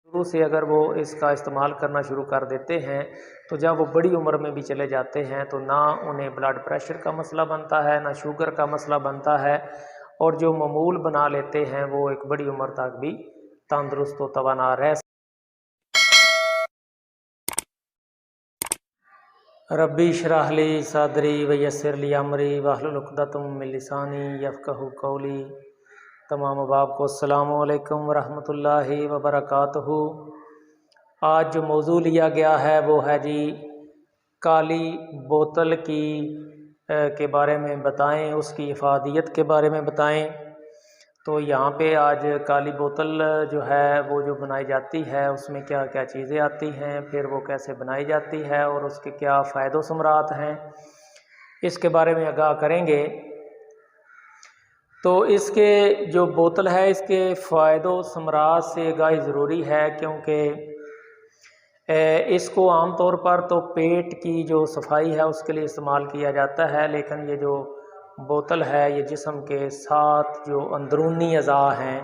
शुरू से अगर वो इसका इस्तेमाल करना शुरू कर देते हैं तो जब वो बड़ी उम्र में भी चले जाते हैं तो ना उन्हें ब्लड प्रेशर का मसला बनता है, ना शुगर का मसला बनता है, और जो मामूल बना लेते हैं वो एक बड़ी उम्र तक भी तंदुरुस्त व तवाना रह। रब्बी इशराह ली सदरी वयस्सिर ली अमरी वहलुल उक़दतम मिन लिसानी यफ़क़हू क़ौली। तमाम अहबाब को अस्सलामु अलैकुम वरहमतुल्लाहि वबरकातुहू। आज जो मौजू लिया गया है वो है जी काली बोतल के बारे में बताएं, उसकी इफ़ादियत के बारे में बताएं। तो यहाँ पे आज काली बोतल जो है वो जो बनाई जाती है उसमें क्या क्या चीज़ें आती हैं, फिर वो कैसे बनाई जाती है और उसके क्या फ़ायदो समरात हैं, इसके बारे में आगाह करेंगे। तो इसके जो बोतल है इसके फ़ायदो समरात से आगाही ज़रूरी है, क्योंकि इसको आम तौर पर तो पेट की जो सफाई है उसके लिए इस्तेमाल किया जाता है, लेकिन ये जो बोतल है ये जिस्म के साथ जो अंदरूनी अज़ा हैं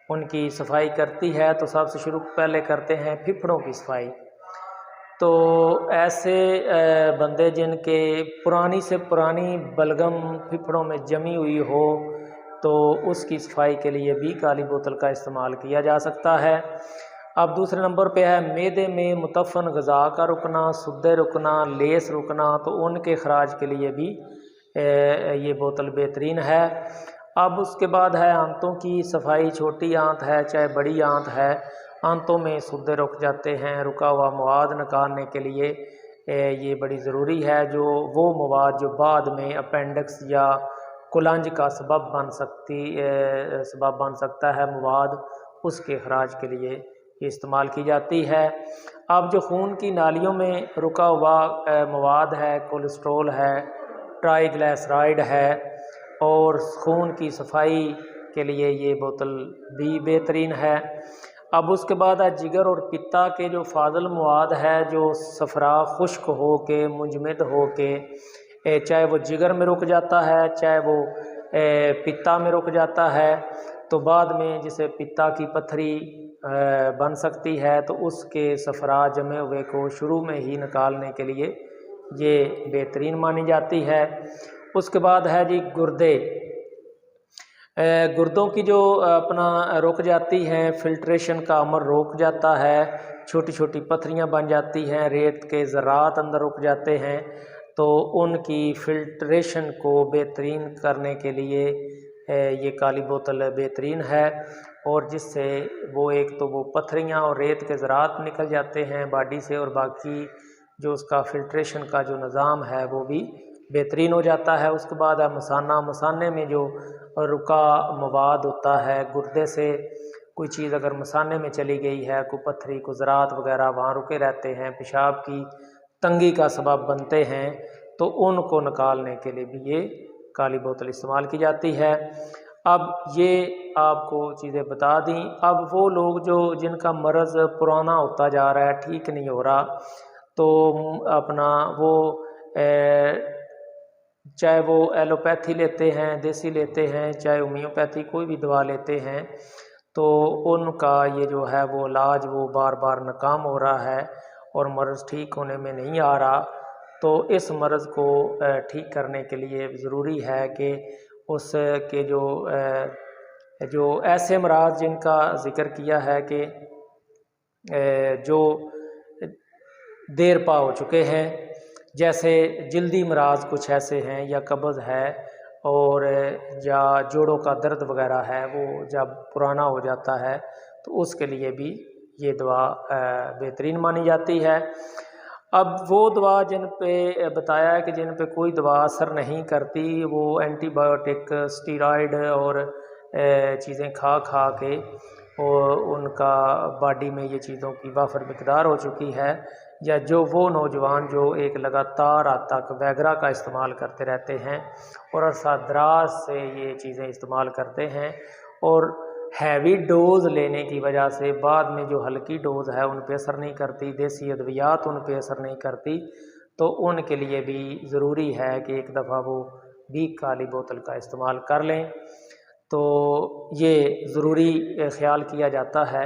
उनकी सफाई करती है। तो सबसे शुरू पहले करते हैं फिफड़ों की सफाई। तो ऐसे बंदे जिनके पुरानी से पुरानी बलगम फिफड़ों में जमी हुई हो तो उसकी सफाई के लिए भी काली बोतल का इस्तेमाल किया जा सकता है। अब दूसरे नंबर पे है मैदे में मुतफ़न ग़ज़ा का रुकना, सुद्दे रुकना, लेस रुकना, तो उनके खराज के लिए भी ये बोतल बेहतरीन है। अब उसके बाद है आंतों की सफाई। छोटी आंत है चाहे बड़ी आंत है, आंतों में सुद्दे रुक जाते हैं, रुका हुआ मवाद निकालने के लिए ये बड़ी ज़रूरी है। जो वो मवाद जो बाद में अपेंडिक्स या कुलंज का सबब बन सकता है मवाद, उसके खराज के लिए इस्तेमाल की जाती है। अब जो खून की नालियों में रुका हुआ मवाद है, कोलेस्ट्रॉल है, ट्राइग्लिसराइड है, और खून की सफाई के लिए ये बोतल भी बेहतरीन है। अब उसके बाद जिगर और पित्ता के जो फाजल मवाद है जो सफरा खुश्क हो के मुंजमद हो के चाहे वो जिगर में रुक जाता है चाहे वो पित्ता में रुक जाता है, तो बाद में जिसे पित्ता की पत्थरी बन सकती है, तो उसके सफरा जमे हुए को शुरू में ही निकालने के लिए ये बेहतरीन मानी जाती है। उसके बाद है जी गुर्दे। गुर्दों की जो अपना रुक जाती हैं, फिल्ट्रेशन का अमल रुक जाता है, छोटी छोटी पत्थरियां बन जाती हैं, रेत के ज़रात अंदर रुक जाते हैं, तो उनकी फिल्ट्रेशन को बेहतरीन करने के लिए ये काली बोतल बेहतरीन है। और जिससे वो एक तो वो पत्थरियां और रेत के ज़रात निकल जाते हैं बॉडी से, और बाकी जो उसका फिल्ट्रेशन का जो निज़ाम है वो भी बेहतरीन हो जाता है। उसके बाद है मसाना। मसाने में जो रुका मवाद होता है, गुर्दे से कोई चीज़ अगर मसाने में चली गई है, कोई पत्थरी को ज़रात वगैरह वहाँ रुके रहते हैं, पेशाब की तंगी का सबब बनते हैं, तो उनको निकालने के लिए भी ये काली बोतल इस्तेमाल की जाती है। अब ये आपको चीज़ें बता दी। अब वो लोग जो जिनका मर्ज़ पुराना होता जा रहा है, ठीक नहीं हो रहा, तो अपना वो चाहे वो एलोपैथी लेते हैं, देसी लेते हैं, चाहे होम्योपैथी कोई भी दवा लेते हैं, तो उनका ये जो है वो इलाज वो बार बार नाकाम हो रहा है और मर्ज़ ठीक होने में नहीं आ रहा। तो इस मर्ज़ को ठीक करने के लिए ज़रूरी है कि उसके जो ऐसे मराज जिनका ज़िक्र किया है कि जो देर पा हो चुके हैं, जैसे जल्दी मराज कुछ ऐसे हैं, या कब्ज़ है, और या जोड़ों का दर्द वगैरह है, वो जब पुराना हो जाता है तो उसके लिए भी ये दवा बेहतरीन मानी जाती है। अब वो दवा जिन पे बताया है कि जिन पे कोई दवा असर नहीं करती, वो एंटीबायोटिक, स्टीरॉयड और चीज़ें खा खा के और उनका बॉडी में ये चीज़ों की वाफर मिकदार हो चुकी है, या जो वो नौजवान जो एक लगातार आज तक वैगरा का इस्तेमाल करते रहते हैं और अरसा दराज से ये चीज़ें इस्तेमाल करते हैं, और हैवी डोज़ लेने की वजह से बाद में जो हल्की डोज़ है उन पे असर नहीं करती, देसी अद्वियात उन पे असर नहीं करती, तो उनके लिए भी ज़रूरी है कि एक दफ़ा वो भी काली बोतल का इस्तेमाल कर लें। तो ये ज़रूरी ख्याल किया जाता है।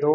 2